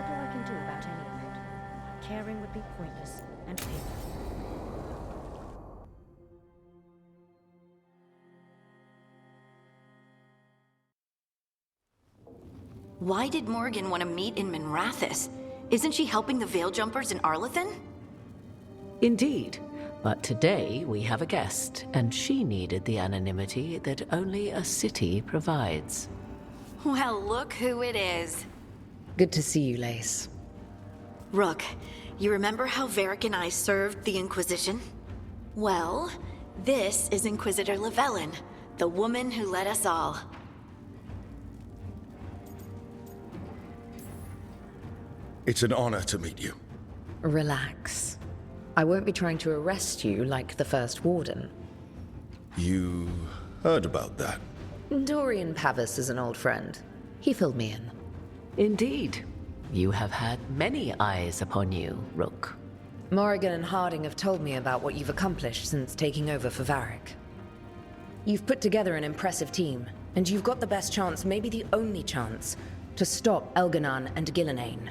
little I can do about any of it. Caring would be pointless and painful. Why did Morgan want to meet in Minrathous? Isn't she helping the Veil Jumpers in Arlathan? Indeed. But today we have a guest, and she needed the anonymity that only a city provides. Well, look who it is. Good to see you, Lace. Rook, you remember how Varric and I served the Inquisition? Well, this is Inquisitor Llewellyn, the woman who led us all. It's an honor to meet you. Relax. I won't be trying to arrest you like the first warden. You heard about that? Dorian Pavis is an old friend. He filled me in. Indeed. You have had many eyes upon you, Rook. Morrigan and Harding have told me about what you've accomplished since taking over for Varric. You've put together an impressive team, and you've got the best chance, maybe the only chance, to stop Elganon and Gillenane.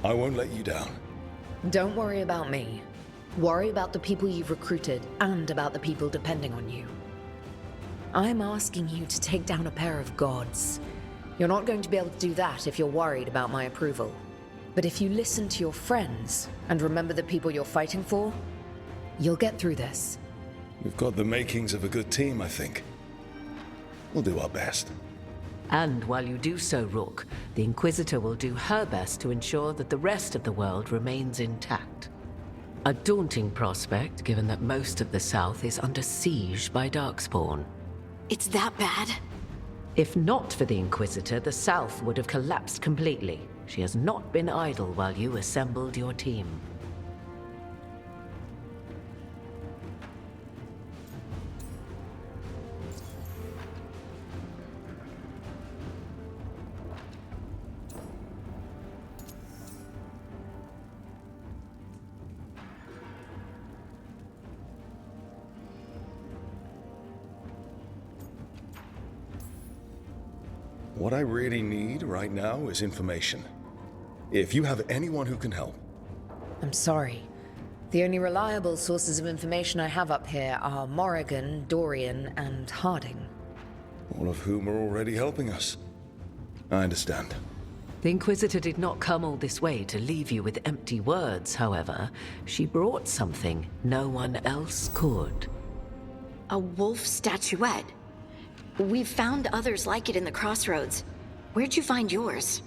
I won't let you down. Don't worry about me. Worry about the people you've recruited and about the people depending on you. I'm asking you to take down a pair of gods. You're not going to be able to do that if you're worried about my approval. But if you listen to your friends and remember the people you're fighting for, you'll get through this. We've got the makings of a good team, I think. We'll do our best. And while you do so, Rook, the Inquisitor will do her best to ensure that the rest of the world remains intact. A daunting prospect, given that most of the South is under siege by Darkspawn. It's that bad? If not for the Inquisitor, the South would have collapsed completely. She has not been idle while you assembled your team. What I really need right now is information. If you have anyone who can help. I'm sorry. The only reliable sources of information I have up here are Morrigan, Dorian, and Harding. All of whom are already helping us. I understand. The Inquisitor did not come all this way to leave you with empty words, however. She brought something no one else could. A wolf statuette? We've found others like it in the crossroads. Where'd you find yours?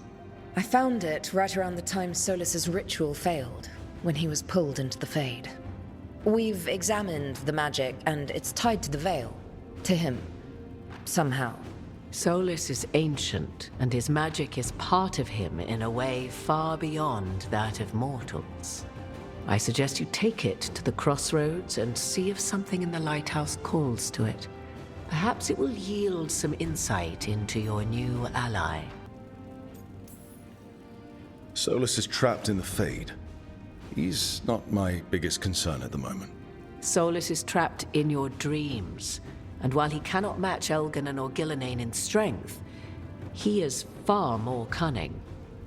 I found it right around the time Solus's ritual failed, when he was pulled into the Fade. We've examined the magic, and it's tied to the Veil. To him. Somehow. Solus is ancient, and his magic is part of him in a way far beyond that of mortals. I suggest you take it to the crossroads and see if something in the lighthouse calls to it. Perhaps it will yield some insight into your new ally. Solus is trapped in the Fade. He's not my biggest concern at the moment. Solus is trapped in your dreams, and while he cannot match Elganon or Gillenane in strength, he is far more cunning.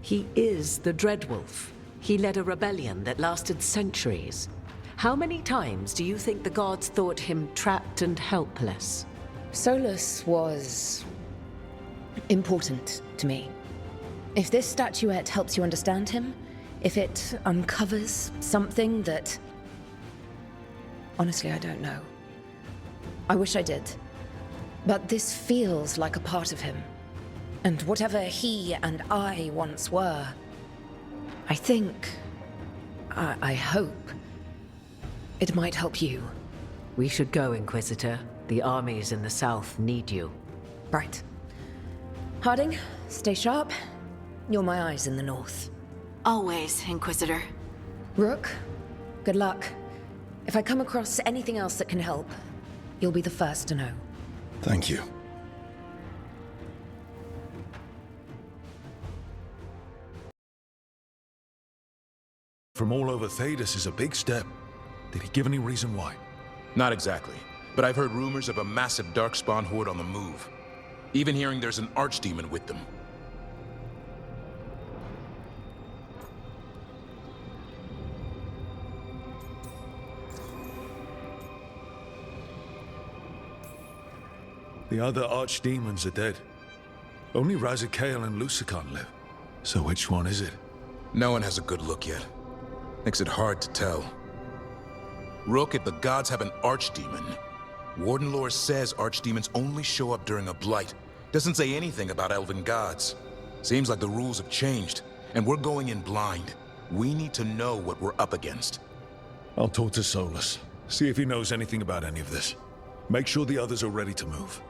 He is the Dreadwolf. He led a rebellion that lasted centuries. How many times do you think the gods thought him trapped and helpless? Solus was important to me. If this statuette helps you understand him, if it uncovers something that... Honestly, I don't know. I wish I did. But this feels like a part of him. And whatever he and I once were, I think, I hope, it might help you. We should go, Inquisitor. The armies in the south need you. Right. Harding, stay sharp. You're my eyes in the north. Always, Inquisitor. Rook, good luck. If I come across anything else that can help, you'll be the first to know. Thank you. From all over Thedas is a big step. Did he give any reason why? Not exactly, but I've heard rumors of a massive darkspawn horde on the move. Even hearing there's an archdemon with them. The other archdemons are dead. Only Razikale and Lusicon live. So which one is it? No one has a good look yet. Makes it hard to tell. Rook, if the gods have an archdemon, Warden lore says archdemons only show up during a blight. Doesn't say anything about elven gods. Seems like the rules have changed, and we're going in blind. We need to know what we're up against. I'll talk to Solus. See if he knows anything about any of this. Make sure the others are ready to move.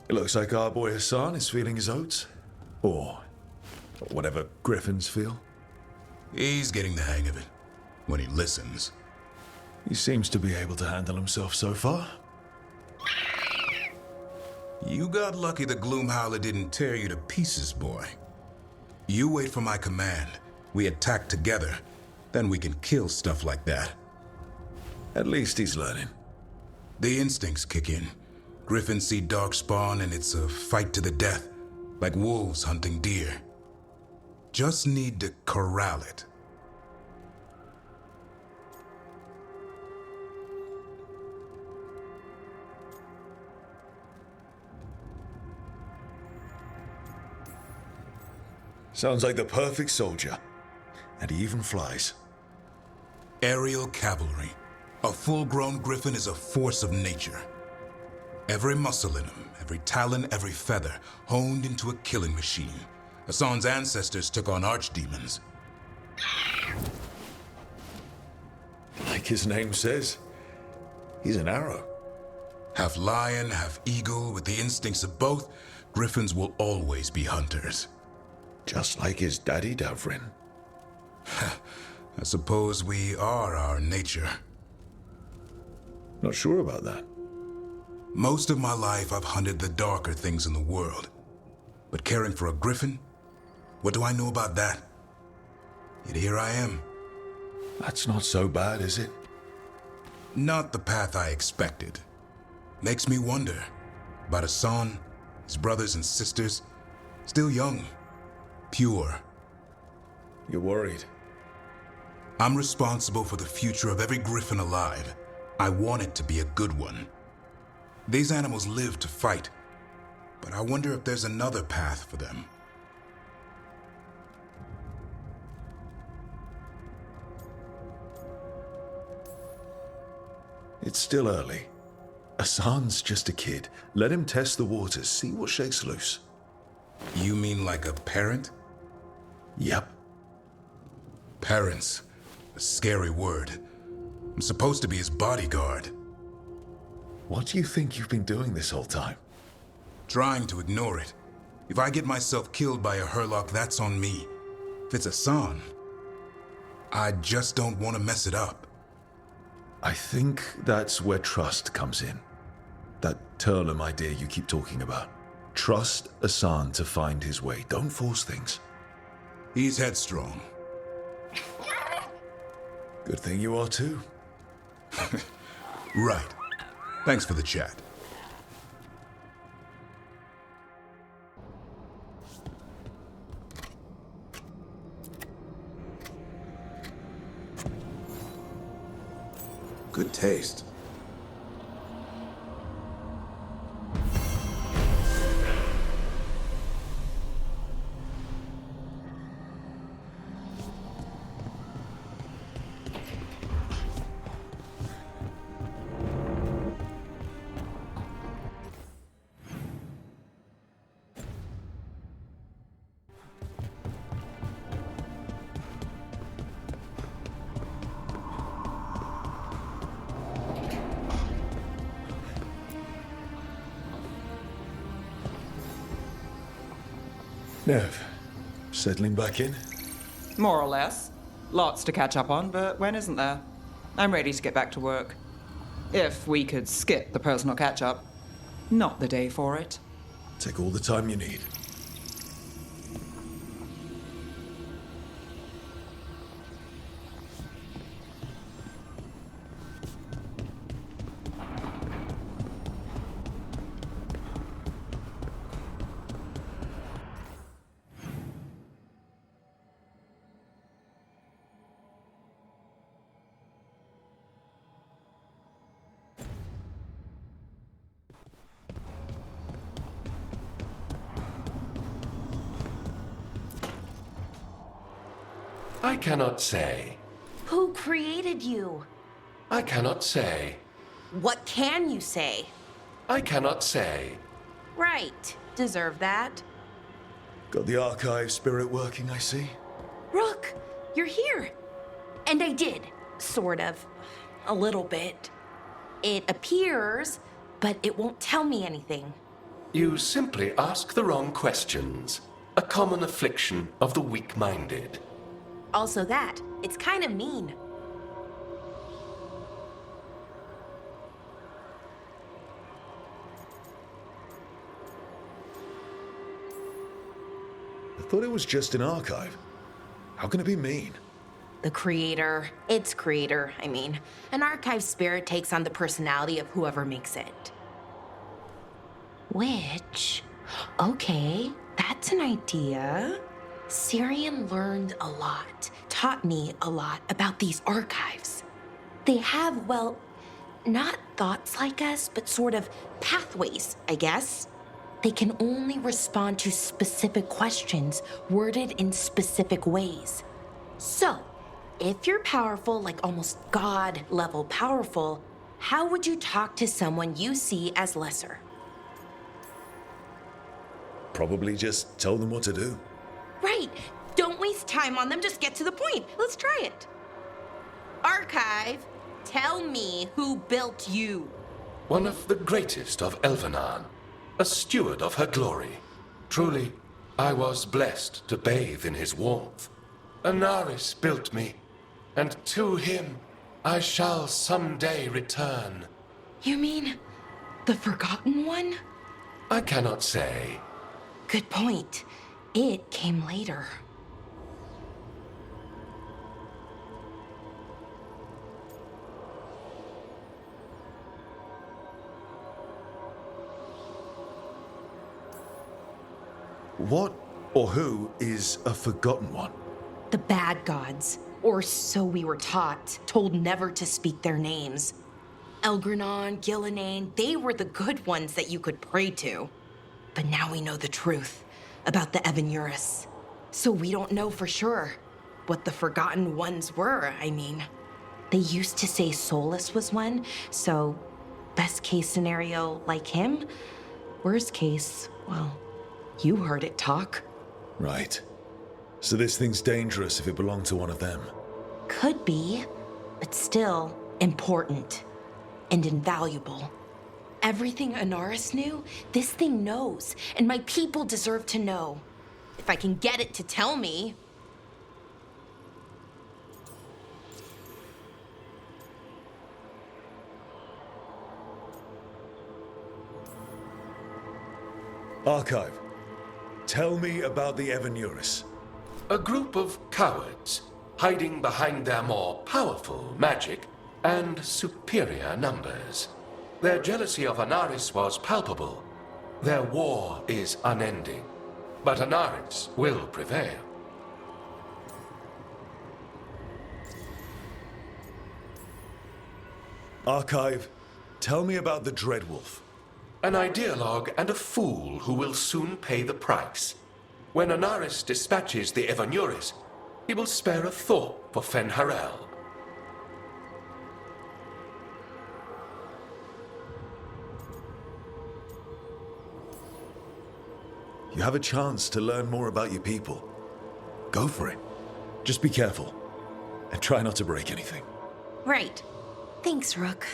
It looks like our boy Hassan is feeling his oats. Or whatever griffins feel. He's getting the hang of it. When he listens. He seems to be able to handle himself so far. You got lucky the Gloomhowler didn't tear you to pieces, boy. You wait for my command. We attack together. Then we can kill stuff like that. At least he's learning. The instincts kick in. Griffins see darkspawn and it's a fight to the death. Like wolves hunting deer. Just need to corral it. Sounds like the perfect soldier. And he even flies. Aerial cavalry. A full-grown griffin is a force of nature. Every muscle in him, every talon, every feather, honed into a killing machine. Hassan's ancestors took on archdemons. Like his name says, he's an arrow. Half lion, half eagle, with the instincts of both, griffins will always be hunters. Just like his daddy, Davrin. I suppose we are our nature. Not sure about that. Most of my life I've hunted the darker things in the world. But caring for a griffin? What do I know about that? Yet here I am. That's not so bad, is it? Not the path I expected. Makes me wonder about Hassan, his brothers and sisters, still young, pure. You're worried? I'm responsible for the future of every griffin alive. I want it to be a good one. These animals live to fight, but I wonder if there's another path for them. It's still early. Hassan's just a kid. Let him test the waters, see what shakes loose. You mean like a parent? Yep. Parents. A scary word. I'm supposed to be his bodyguard. What do you think you've been doing this whole time? Trying to ignore it. If I get myself killed by a Hurlock, that's on me. If it's Hassan, I just don't want to mess it up. I think that's where trust comes in. That Turlum idea you keep talking about. Trust Hassan to find his way. Don't force things. He's headstrong. Good thing you are too. Right. Thanks for the chat. Good taste. Nev, settling back in? More or less. Lots to catch up on, but when isn't there? I'm ready to get back to work. If we could skip the personal catch-up. Not the day for it. Take all the time you need. I cannot say. Who created you? I cannot say. What can you say? I cannot say. Right. Deserve that. Got the archive spirit working, I see. Rook, you're here. And I did. Sort of. A little bit. It appears, but it won't tell me anything. You simply ask the wrong questions. A common affliction of the weak-minded. Also that. It's kind of mean. I thought it was just an archive. How can it be mean? The creator, its creator, I mean. An archive spirit takes on the personality of whoever makes it. Which, okay, that's an idea. Syrian learned a lot, taught me a lot about these archives. They have, well, not thoughts like us, but sort of pathways, I guess. They can only respond to specific questions worded in specific ways. So, if you're powerful, like almost God-level powerful, how would you talk to someone you see as lesser? Probably just tell them what to do. Right. Don't waste time on them. Just get to the point. Let's try it. Archive, tell me who built you. One of the greatest of Elvenan. A steward of her glory. Truly, I was blessed to bathe in his warmth. Anaris built me, and to him I shall someday return. You mean the Forgotten One? I cannot say. Good point. It came later. What or who is a Forgotten One? The bad gods, or so we were taught, told never to speak their names. Elgranon, Gillenane, they were the good ones that you could pray to. But now we know the truth about the Evanuris. So we don't know for sure what the Forgotten Ones were, I mean. They used to say Solus was one, so best case scenario like him. Worst case, well, you heard it talk. Right. So this thing's dangerous if it belonged to one of them. Could be, but still important and invaluable. Everything Anaris knew, this thing knows, and my people deserve to know. If I can get it to tell me. Archive, tell me about the Evanuris. A group of cowards, hiding behind their more powerful magic and superior numbers. Their jealousy of Anaris was palpable. Their war is unending. But Anaris will prevail. Archive, tell me about the Dreadwolf. An ideologue and a fool who will soon pay the price. When Anaris dispatches the Evanuris, he will spare a thought for Fen'Harel. You have a chance to learn more about your people. Go for it. Just be careful. And try not to break anything. Right. Thanks, Rook.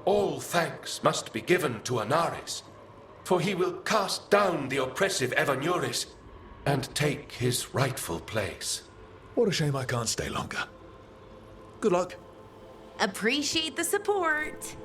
All thanks must be given to Anaris, for he will cast down the oppressive Evanuris and take his rightful place. What a shame I can't stay longer. Good luck. Appreciate the support.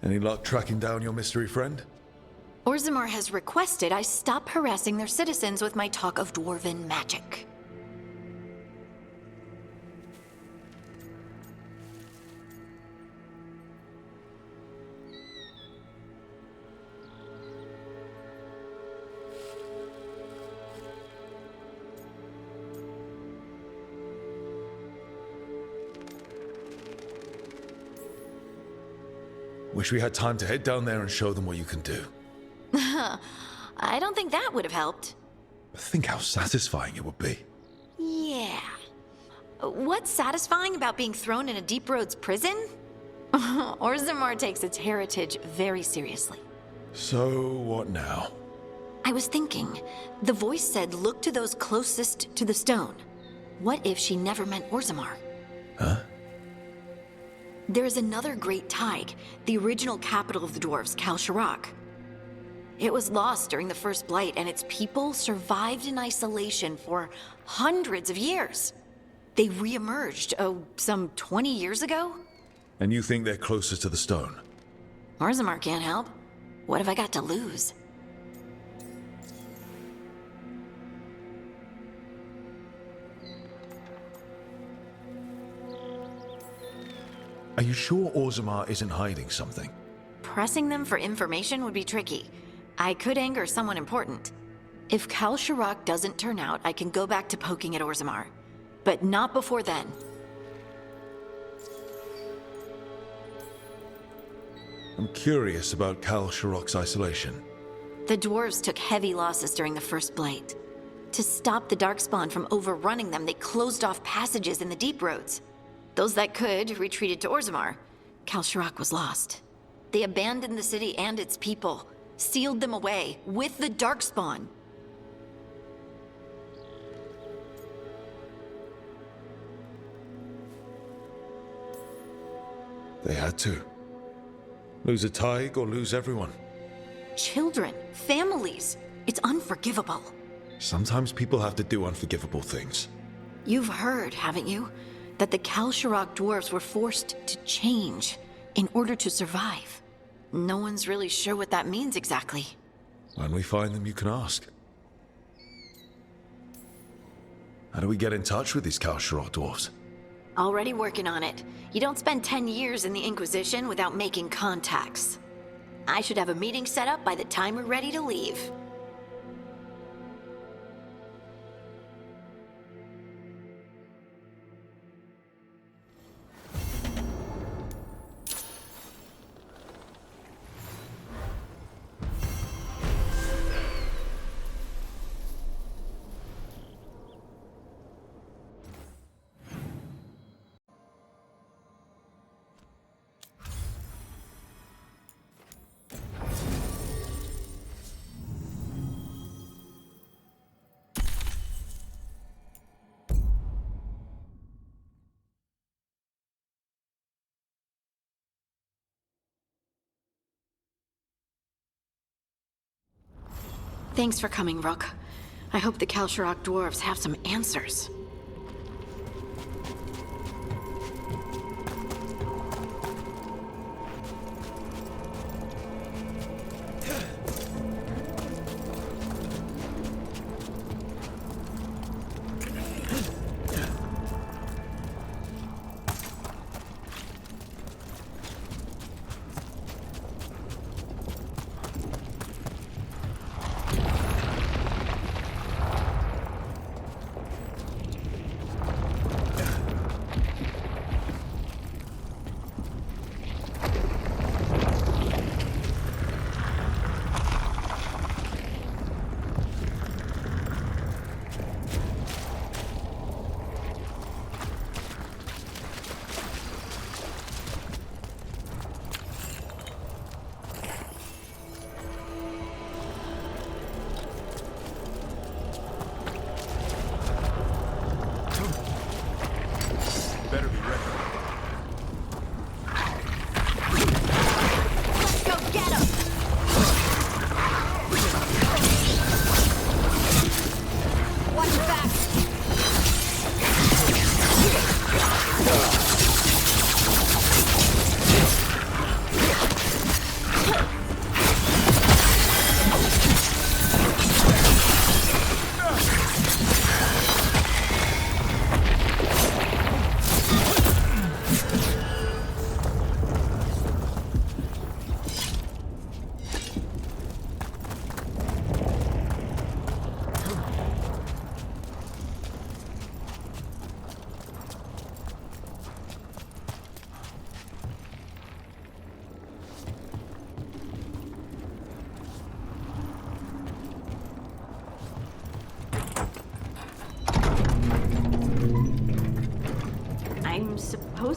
Any luck tracking down your mystery friend? Orzammar has requested I stop harassing their citizens with my talk of dwarven magic. Wish we had time to head down there and show them what you can do. I don't think that would have helped. Think how satisfying it would be. Yeah. What's satisfying about being thrown in a Deep Roads prison? Orzammar takes its heritage very seriously. So, what now? I was thinking, the voice said look to those closest to the stone. What if she never meant Orzammar? Huh? There is another great Tig, the original capital of the dwarves, Kal Shirak. It was lost during the First Blight, and its people survived in isolation for hundreds of years. They re-emerged, some 20 years ago? And you think they're closer to the stone? Orzammar can't help. What have I got to lose? Are you sure Orzammar isn't hiding something? Pressing them for information would be tricky. I could anger someone important. If Kal Shirak doesn't turn out, I can go back to poking at Orzammar. But not before then. I'm curious about Kal Shirak's isolation. The dwarves took heavy losses during the First Blight. To stop the Darkspawn from overrunning them, they closed off passages in the Deep Roads. Those that could retreated to Orzammar. Kal Shirak was lost. They abandoned the city and its people, sealed them away with the Darkspawn. They had to. Lose a Tig or lose everyone. Children, families. It's unforgivable. Sometimes people have to do unforgivable things. You've heard, haven't you, that the Kal Shirak dwarves were forced to change in order to survive. No one's really sure what that means exactly. When we find them, you can ask. How do we get in touch with these Kal Shirak dwarves? Already working on it. You don't spend 10 years in the Inquisition without making contacts. I should have a meeting set up by the time we're ready to leave. Thanks for coming, Rook. I hope the Kal Shirak dwarves have some answers.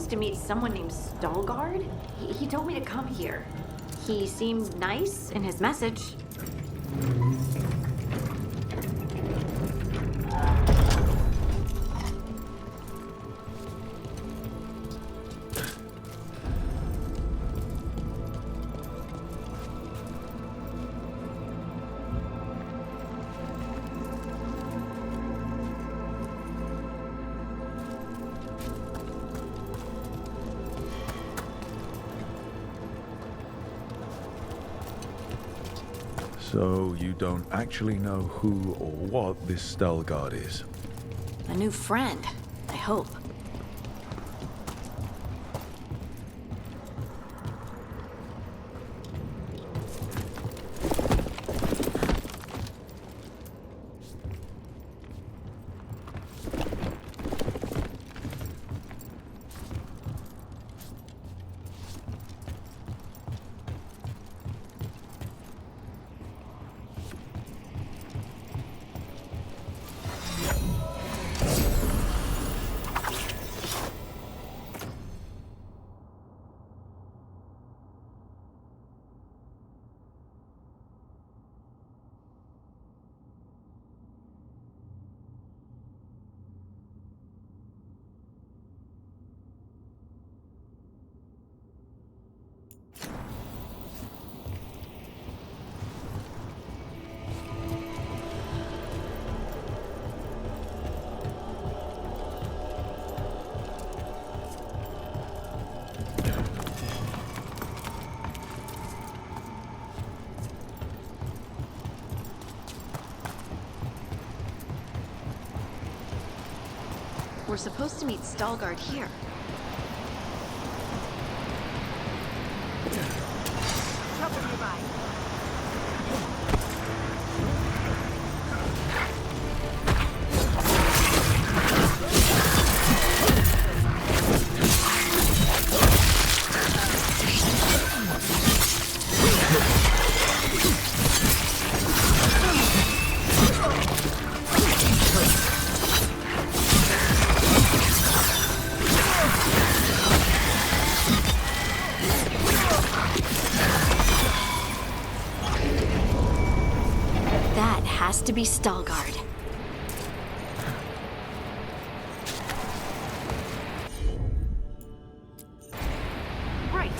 supposed to meet someone named Veilguard. He told me to come here. He seemed nice in his message. So you don't actually know who or what this Veilguard is? A new friend, I hope. We're supposed to meet Veilguard here. Has to be Veilguard. Right.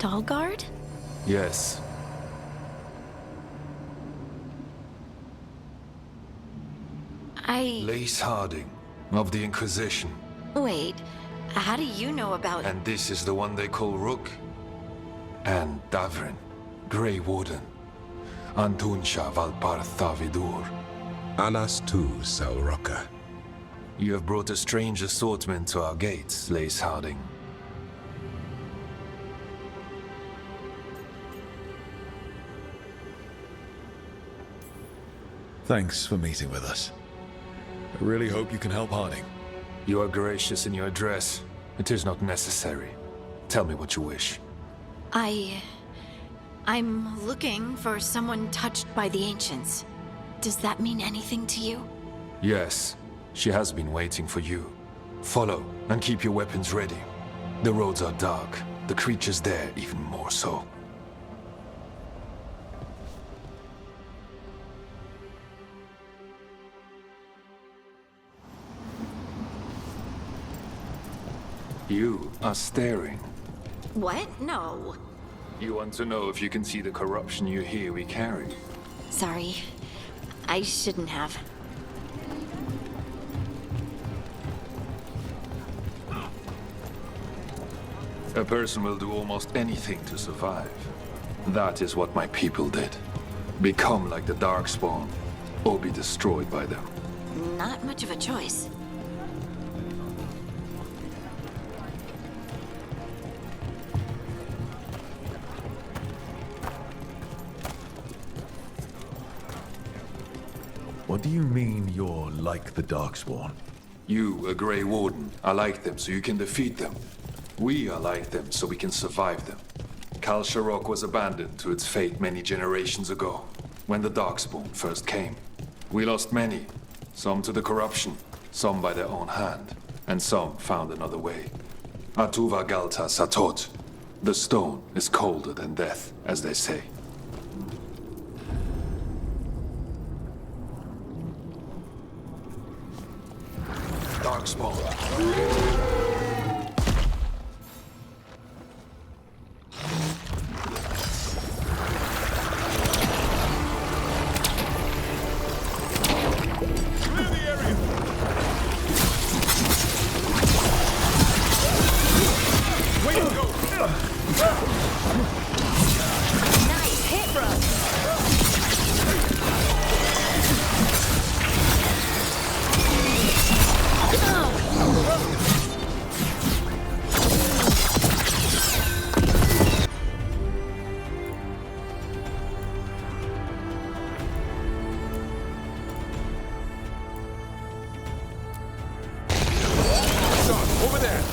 Veilguard? Yes. Lace Harding, of the Inquisition. Wait, how do you know about... And this is the one they call Rook. And Davrin, Grey Warden. Antunsha Valpartha Vidur. Anas tu, Salroka. You have brought a strange assortment to our gates, Lace Harding. Thanks for meeting with us. I really hope you can help Harding. You are gracious in your address. It is not necessary. Tell me what you wish. I'm looking for someone touched by the Ancients. Does that mean anything to you? Yes, she has been waiting for you. Follow, and keep your weapons ready. The roads are dark, the creatures there even more so. You are staring. What? No. You want to know if you can see the corruption you hear we carry? Sorry. I shouldn't have. A person will do almost anything to survive. That is what my people did. Become like the Darkspawn, or be destroyed by them. Not much of a choice. What do you mean you're like the Darkspawn? You, a Grey Warden, are like them so you can defeat them. We are like them so we can survive them. Kal Sharok was abandoned to its fate many generations ago, when the Darkspawn first came. We lost many, some to the corruption, some by their own hand, and some found another way. Atuva Galta Satot. The stone is colder than death, as they say. Darkspawn.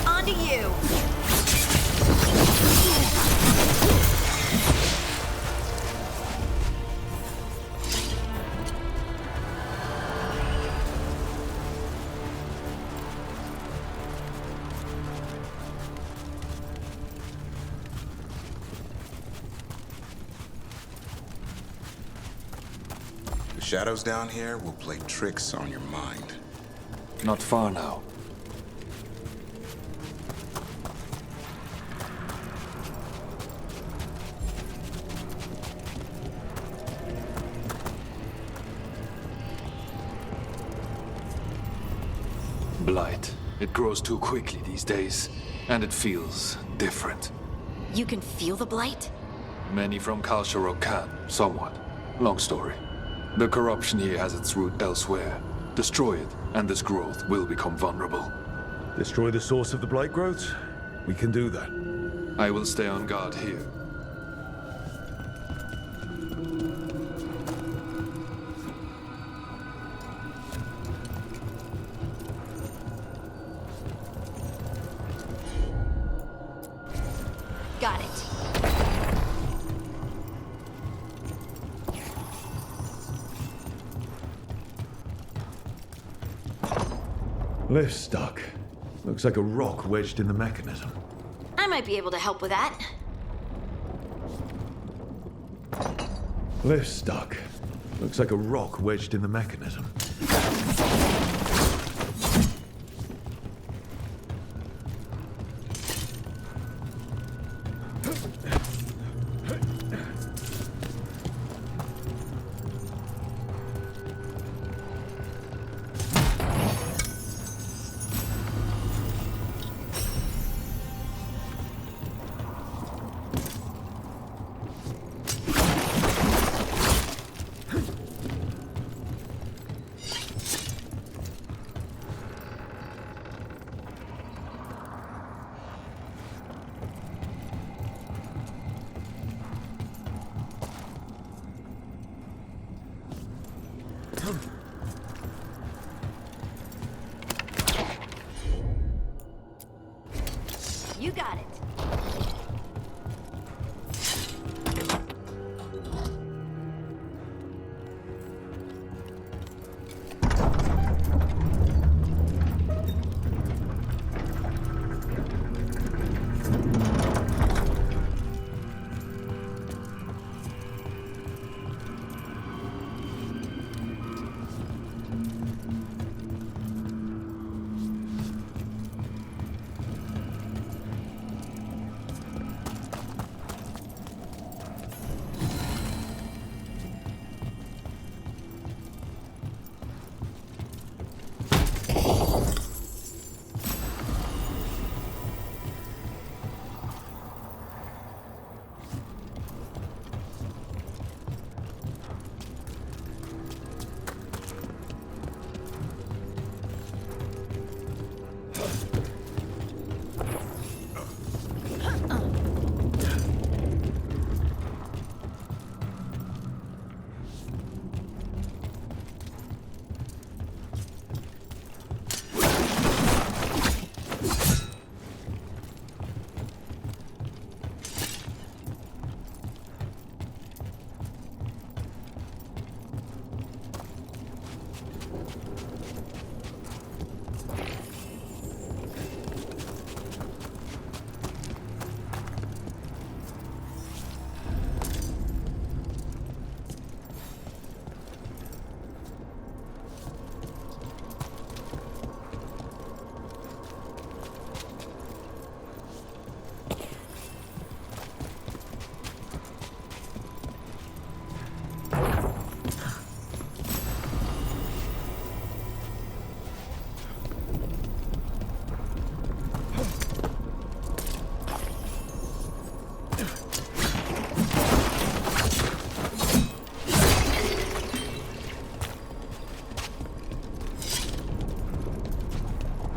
On to you! The shadows down here will play tricks on your mind. Not far now. Blight. It grows too quickly these days, and it feels different. You can feel the blight? Many from Kal Sharok can, somewhat. Long story. The corruption here has its root elsewhere. Destroy it, and this growth will become vulnerable. Destroy the source of the blight growths? We can do that. I will stay on guard here. Got it. Lift's stuck. Looks like a rock wedged in the mechanism. I might be able to help with that. Lift's stuck. Looks like a rock wedged in the mechanism.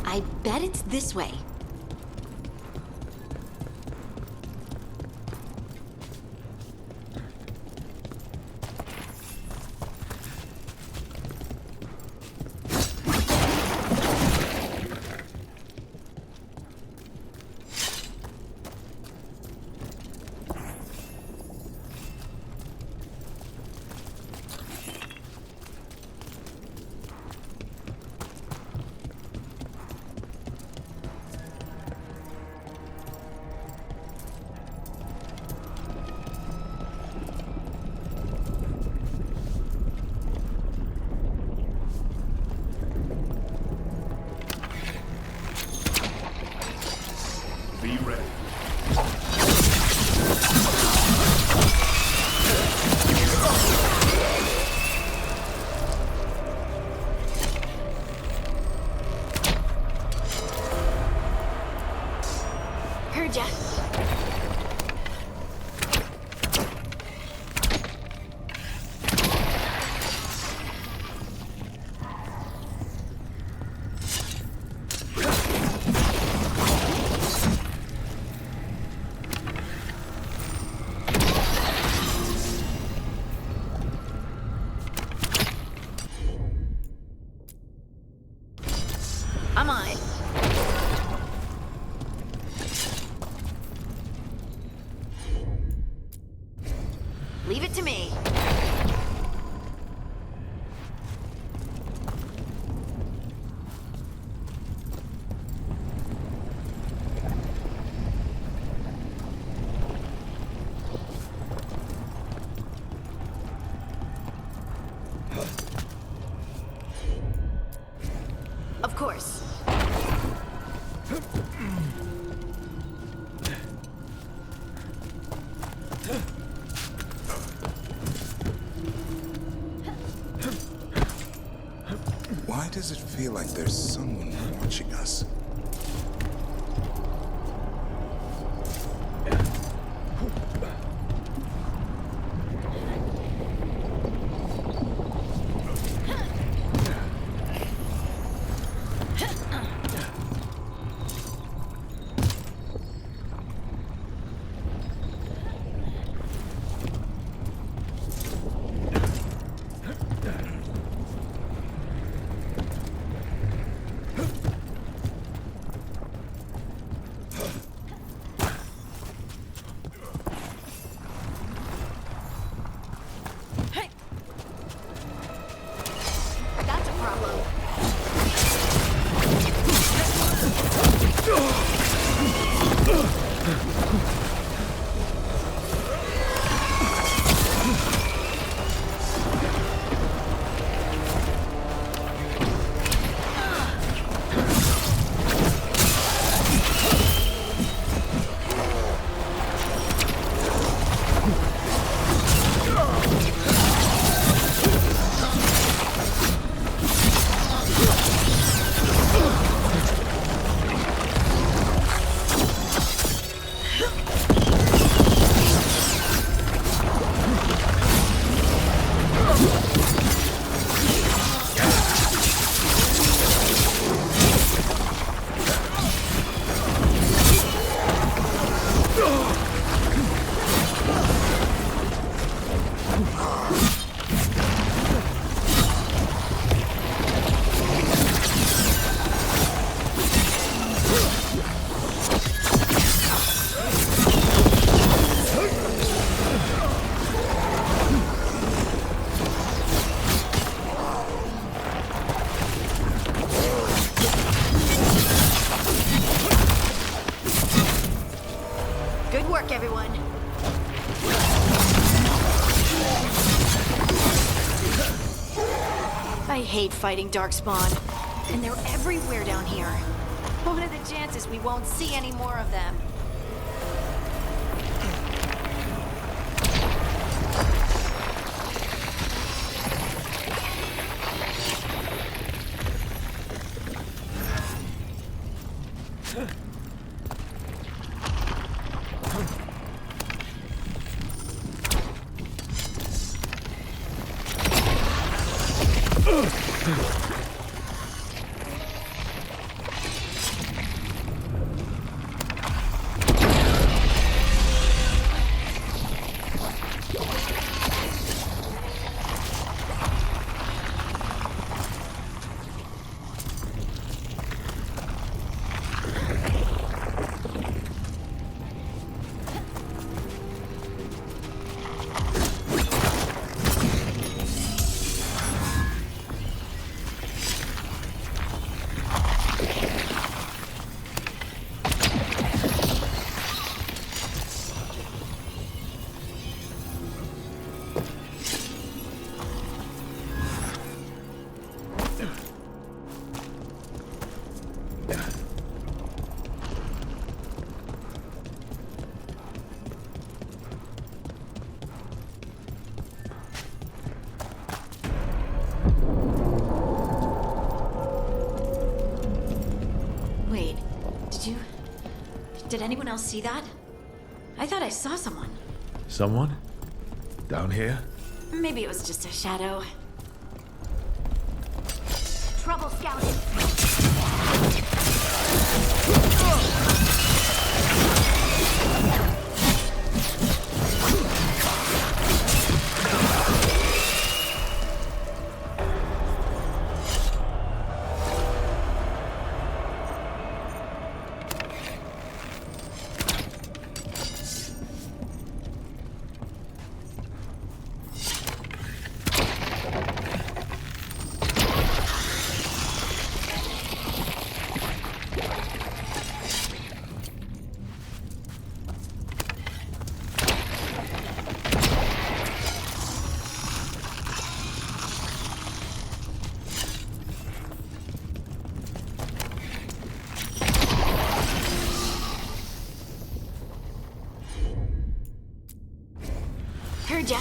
I bet it's this way. Be ready. Heard ya. I'm on it. Leave it to me. Of course. Why does it feel like there's someone watching us? everyone. I hate fighting Darkspawn, and they're everywhere down here. What are the chances we won't see any more of them? Did anyone else see that? I thought I saw someone. Someone? Down here? Maybe it was just a shadow. Trouble scouting. Heard ya.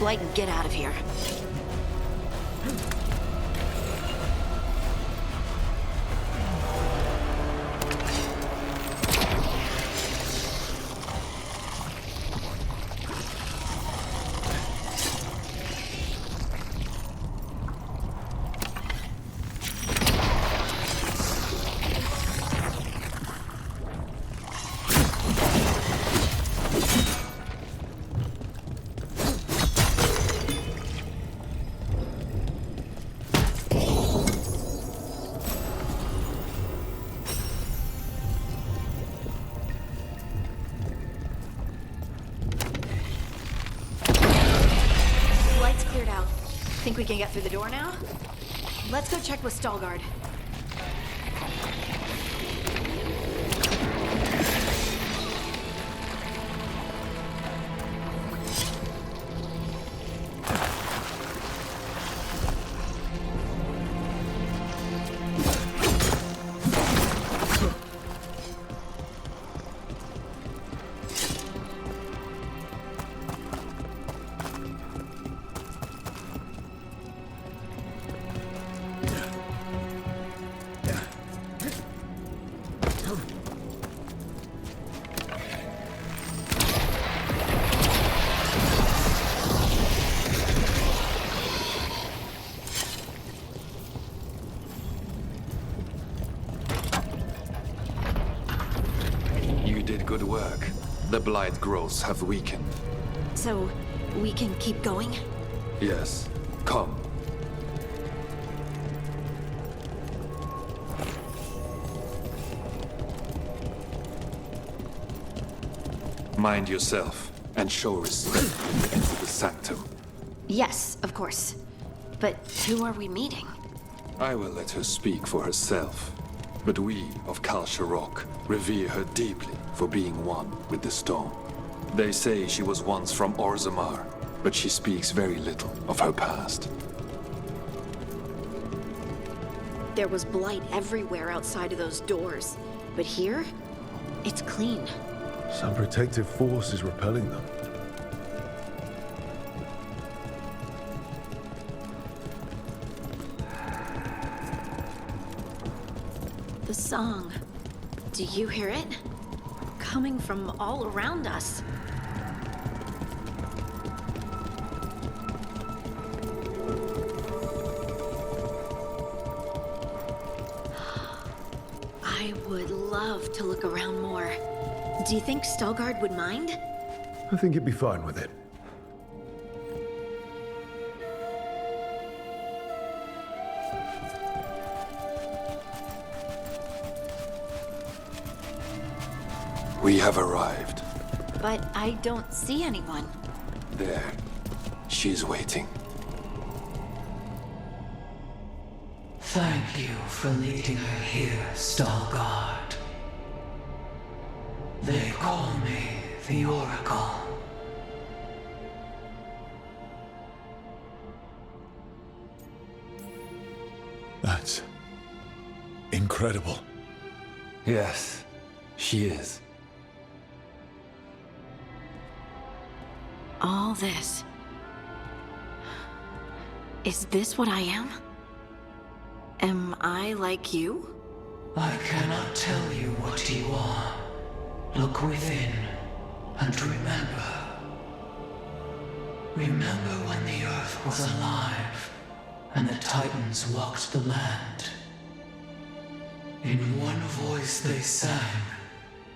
blight and get out of here. Cleared out. Think we can get through the door now? Let's go check with Veilguard. Good work. The blight growths have weakened. So, we can keep going? Yes. Come. Mind yourself, and show respect when you enter the sanctum. Yes, of course. But who are we meeting? I will let her speak for herself. But we of Kal Sharok revere her deeply for being one with the stone. They say she was once from Orzammar, but she speaks very little of her past. There was blight everywhere outside of those doors. But here, it's clean. Some protective force is repelling them. The song. Do you hear it? Coming from all around us. I would love to look around more. Do you think Veilguard would mind? I think he'd be fine with it. We have arrived. But I don't see anyone. There. She's waiting. Thank you for leading her here, Veilguard. They call me the Oracle. That's incredible. Yes, she is. All this. Is this what I am? Am I like you? I cannot tell you what you are. Look within and remember. Remember when the earth was alive and the Titans walked the land. In one voice they sang,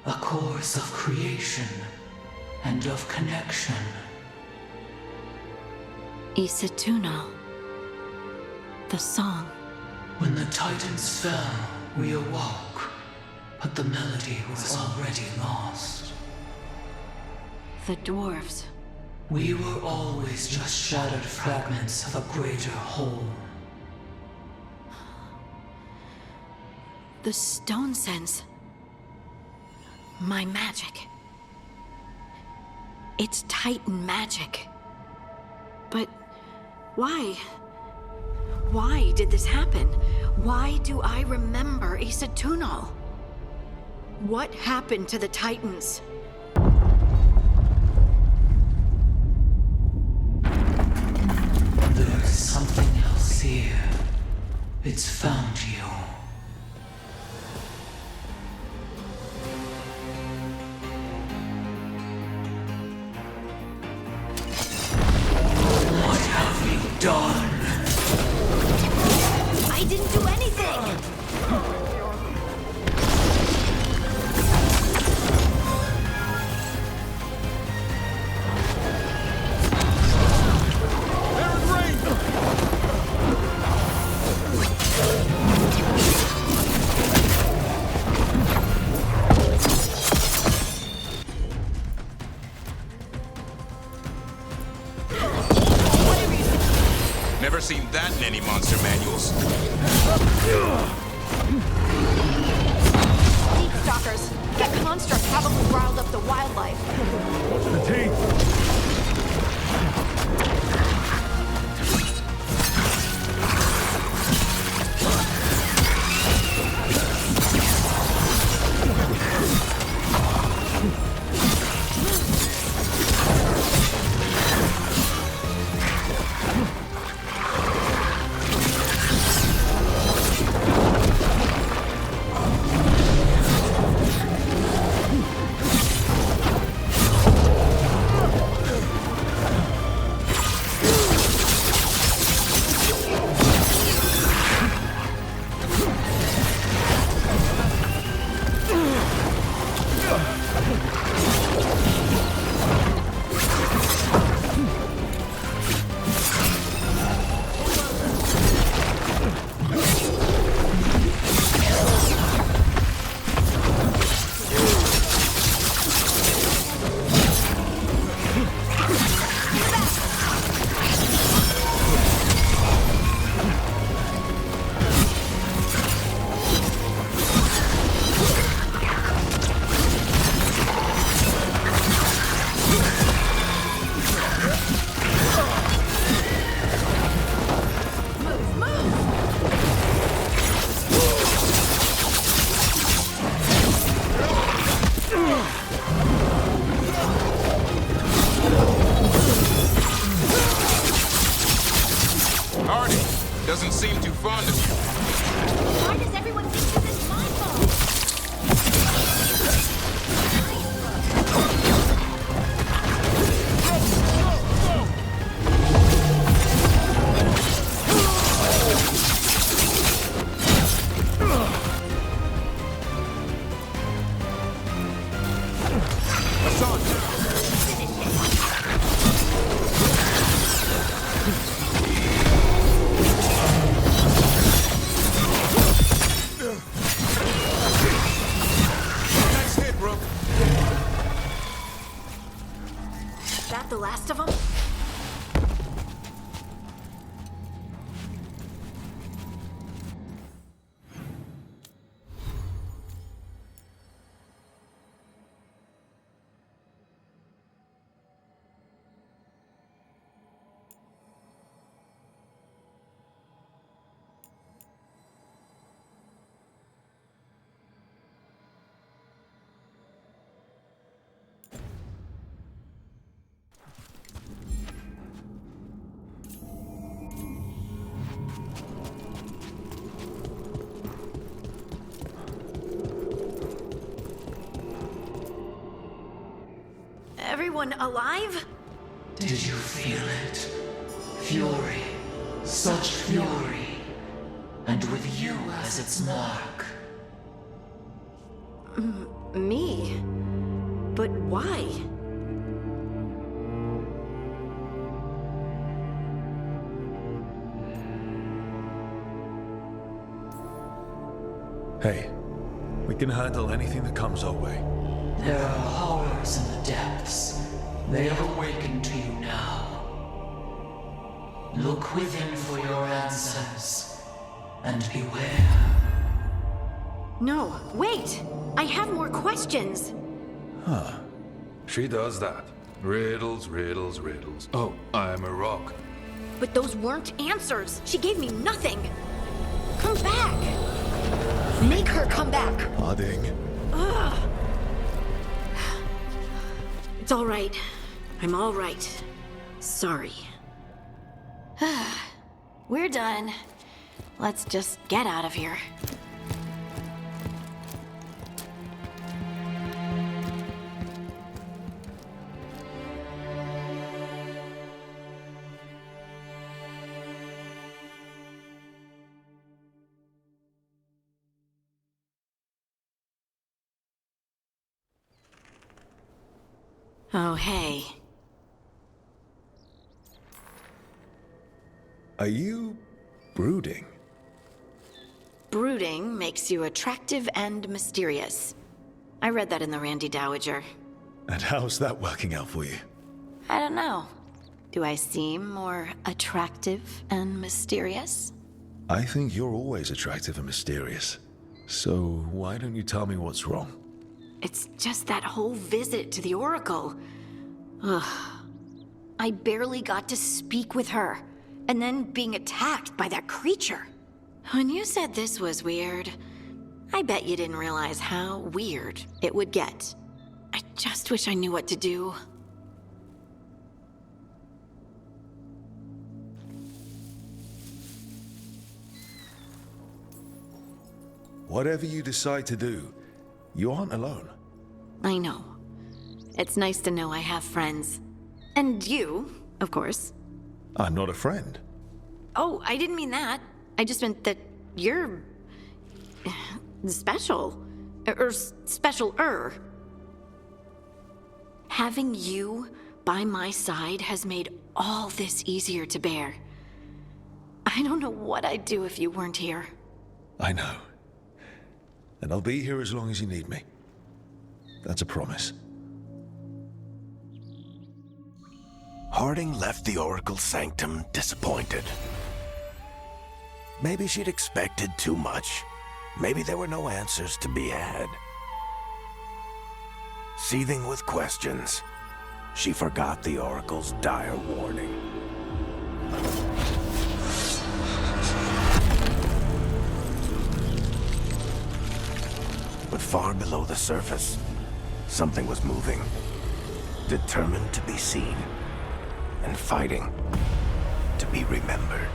a chorus of creation and of connection. Isatuno. The song. When the Titans fell, we awoke, but the melody was already lost. The dwarves. We were always just shattered fragments of a greater whole. The stone sense. My magic. It's Titan magic. But why? Why did this happen? Why do I remember Isatuno? What happened to the Titans? It's found you. What have you done? I didn't do anything! Never seen that in any monster manuals. Deep stalkers. That construct probably riled up the wildlife. Watch the teeth! Doesn't seem too fond of you. Why does everyone think this is my fault? The last of them? Everyone alive? Did you feel it? Fury. Such fury. And with you as its mark. Me? But why? Hey, we can handle anything that comes our way. There are horrors in the depths. They have awakened to you now. Look within for your answers, and beware. No, wait! I have more questions! Huh. She does that. Riddles, riddles, riddles. Oh, I'm a rock. But those weren't answers! She gave me nothing! Come back! Make her come back! Harding. Ugh. It's all right. I'm all right. Sorry. We're done. Let's just get out of here. Oh, hey. Are you brooding? Brooding makes you attractive and mysterious. I read that in the Randy Dowager. And how's that working out for you? I don't know. Do I seem more attractive and mysterious? I think you're always attractive and mysterious. So why don't you tell me what's wrong? It's just that whole visit to the Oracle. Ugh. I barely got to speak with her, and then being attacked by that creature. When you said this was weird, I bet you didn't realize how weird it would get. I just wish I knew what to do. Whatever you decide to do, you aren't alone. I know. It's nice to know I have friends. And you, of course. I'm not a friend. Oh, I didn't mean that. I just meant that you're... special. Or special-er. Having you by my side has made all this easier to bear. I don't know what I'd do if you weren't here. I know. And I'll be here as long as you need me. That's a promise. Harding left the Oracle's sanctum disappointed. Maybe she'd expected too much. Maybe there were no answers to be had. Seething with questions, she forgot the Oracle's dire warning. But far below the surface, something was moving, determined to be seen, and fighting to be remembered.